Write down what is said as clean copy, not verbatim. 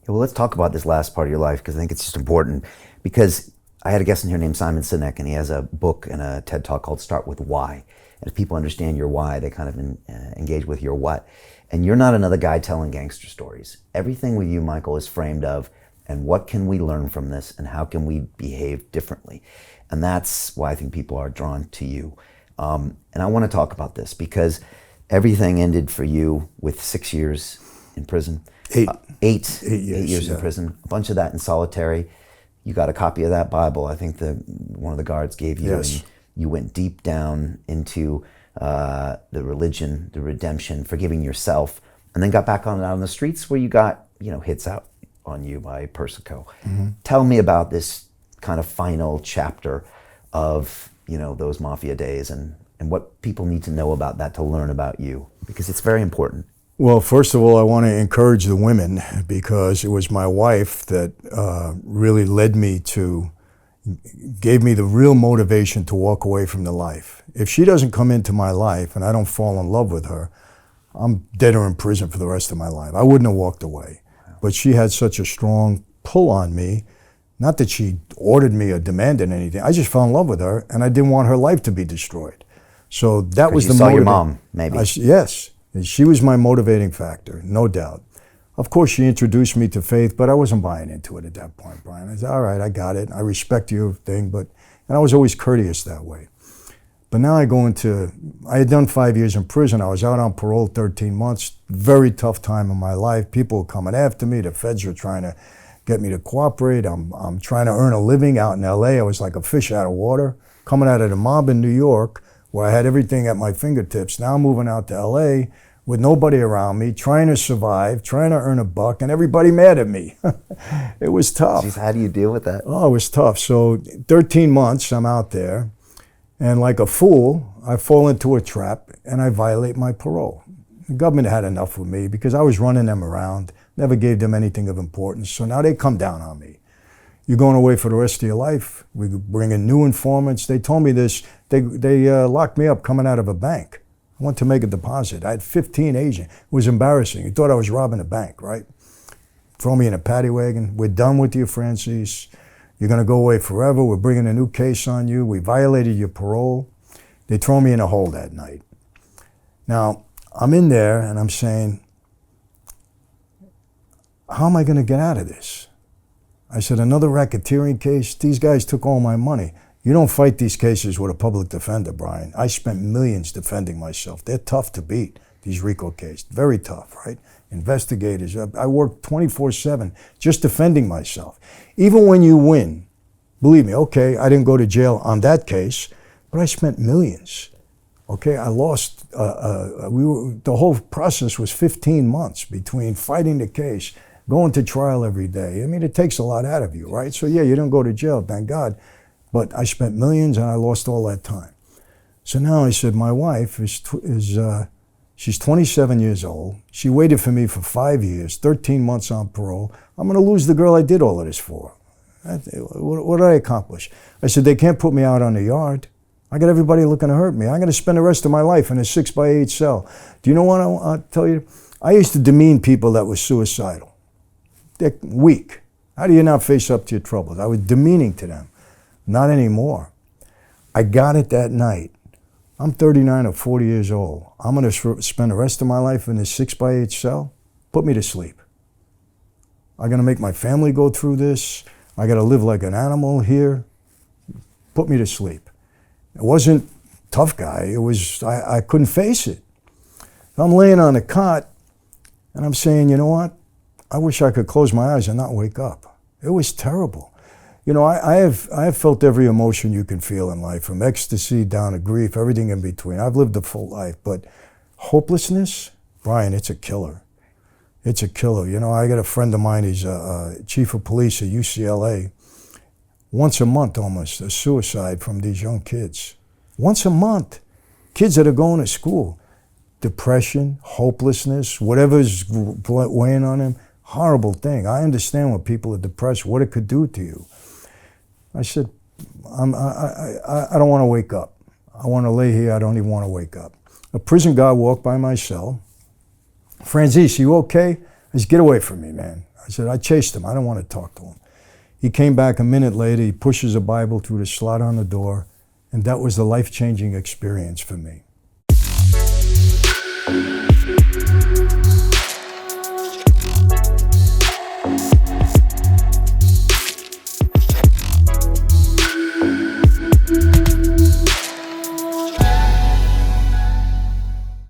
Well, let's talk about this last part of your life because I think it's just important. Because I had a guest in here named Simon Sinek, and he has a book and a TED Talk called Start With Why. And if people understand your why, they kind of engage with your what. And you're not another guy telling gangster stories. Everything with you, Michael, is framed of, and what can we learn from this, and how can we behave differently? And that's why I think people are drawn to you. And I want to talk about this because everything ended for you with 6 years in prison. Eight years in prison. A bunch of that in solitary. You got a copy of that Bible. I think one of the guards gave you. Yes. And you went deep down into the religion, the redemption, forgiving yourself, and then got back out on the streets where you got hits out on you by Persico. Mm-hmm. Tell me about this kind of final chapter of those mafia days and what people need to know about that to learn about you, because it's very important. Well, first of all, I want to encourage the women, because it was my wife that really gave me the real motivation to walk away from the life. If she doesn't come into my life and I don't fall in love with her, I'm dead or in prison for the rest of my life. I wouldn't have walked away. But she had such a strong pull on me, not that she ordered me or demanded anything. I just fell in love with her, and I didn't want her life to be destroyed. So that was the motivation. You saw your mom, maybe. Yes. She was my motivating factor, no doubt. Of course, she introduced me to faith, but I wasn't buying into it at that point, Brian. I said, all right, I got it. I respect your thing, and I was always courteous that way. But now I had done 5 years in prison. I was out on parole 13 months, very tough time in my life. People were coming after me. The feds were trying to get me to cooperate. I'm trying to earn a living out in LA. I was like a fish out of water, coming out of the mob in New York, where I had everything at my fingertips. Now I'm moving out to LA with nobody around me, trying to survive, trying to earn a buck, and everybody mad at me. It was tough. Jeez, how do you deal with that? Oh, it was tough. So 13 months I'm out there, and like a fool, I fall into a trap and I violate my parole. The government had enough with me because I was running them around, never gave them anything of importance, so now they come down on me. You're going away for the rest of your life. We bring in new informants. They told me this. They locked me up coming out of a bank. I went to make a deposit. I had 15 agents. It was embarrassing. You thought I was robbing a bank, right? Throw me in a paddy wagon. We're done with you, Franzese. You're going to go away forever. We're bringing a new case on you. We violated your parole. They throw me in a hole that night. Now, I'm in there and I'm saying, how am I going to get out of this? I said, another racketeering case? These guys took all my money. You don't fight these cases with a public defender, Brian. I spent millions defending myself. They're tough to beat, these RICO cases. Very tough, right? Investigators. I worked 24/7 just defending myself. Even when you win, believe me, okay, I didn't go to jail on that case, but I spent millions. Okay, I lost, the whole process was 15 months between fighting the case, going to trial every day. I mean, it takes a lot out of you, right? So yeah, you didn't go to jail, thank God. But I spent millions and I lost all that time. So now I said, my wife she's 27 years old. She waited for me for 5 years, 13 months on parole. I'm gonna lose the girl I did all of this for. What did I accomplish? I said, they can't put me out on the yard. I got everybody looking to hurt me. I'm gonna spend the rest of my life in a 6x8 cell. Do you know what I'll tell you? I used to demean people that were suicidal. They're weak. How do you not face up to your troubles? I was demeaning to them. Not anymore. I got it that night. I'm 39 or 40 years old. I'm gonna spend the rest of my life in this 6x8 cell? Put me to sleep. I'm gonna make my family go through this. I gotta live like an animal here. Put me to sleep. It wasn't tough guy. It was, I couldn't face it. I'm laying on a cot and I'm saying, you know what? I wish I could close my eyes and not wake up. It was terrible. You know, I have felt every emotion you can feel in life, from ecstasy down to grief, everything in between. I've lived a full life, but hopelessness, Brian, it's a killer. It's a killer. You know, I got a friend of mine, he's a chief of police at UCLA. Once a month almost, a suicide from these young kids. Once a month. Kids that are going to school. Depression, hopelessness, whatever's weighing on them, horrible thing. I understand when people are depressed, what it could do to you. I said, I don't want to wake up. I want to lay here, I don't even want to wake up. A prison guard walked by my cell. Franzese, you okay? I said, get away from me, man. I said, I chased him. I don't want to talk to him. He came back a minute later. He pushes a Bible through the slot on the door. And that was the life-changing experience for me.